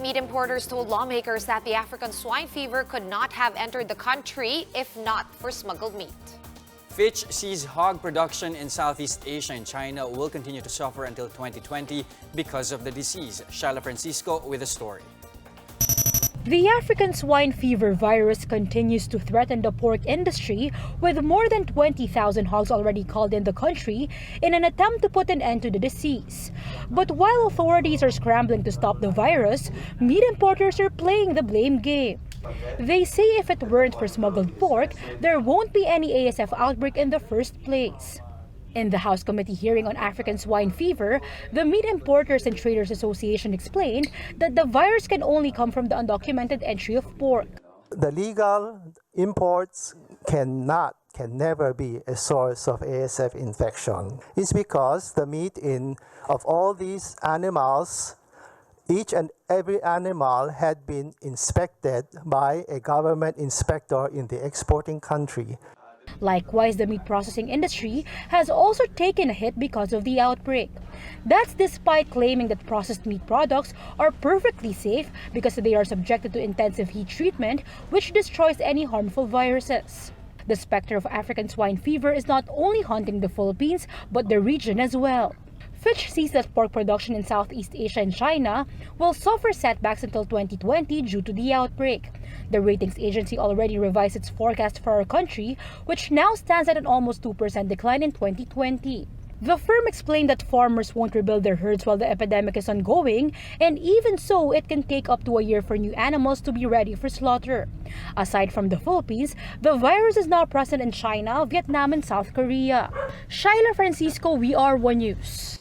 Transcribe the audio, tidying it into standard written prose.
Meat importers told lawmakers that the African swine fever could not have entered the country if not for smuggled meat. Fitch sees hog production in Southeast Asia and China will continue to suffer until 2020 because of the disease. Shyla Francisco with a story. The African swine fever virus continues to threaten the pork industry, with more than 20,000 hogs already called in the country in an attempt to put an end to the disease. But while authorities are scrambling to stop the virus, meat importers are playing the blame game. They say if it weren't for smuggled pork, there won't be any ASF outbreak in the first place. In the House Committee hearing on African swine fever, the Meat Importers and Traders Association explained that the virus can only come from the undocumented entry of pork. The legal imports can never be a source of ASF infection. It's because the meat of all these animals, each and every animal had been inspected by a government inspector in the exporting country. Likewise, the meat processing industry has also taken a hit because of the outbreak. That's despite claiming that processed meat products are perfectly safe because they are subjected to intensive heat treatment, which destroys any harmful viruses. The specter of African swine fever is not only haunting the Philippines, but the region as well. Fitch sees that pork production in Southeast Asia and China will suffer setbacks until 2020 due to the outbreak. The ratings agency already revised its forecast for our country, which now stands at an almost 2% decline in 2020. The firm explained that farmers won't rebuild their herds while the epidemic is ongoing, and even so, it can take up to a year for new animals to be ready for slaughter. Aside from the Philippines, the virus is now present in China, Vietnam, and South Korea. Shyla Francisco, We Are One News.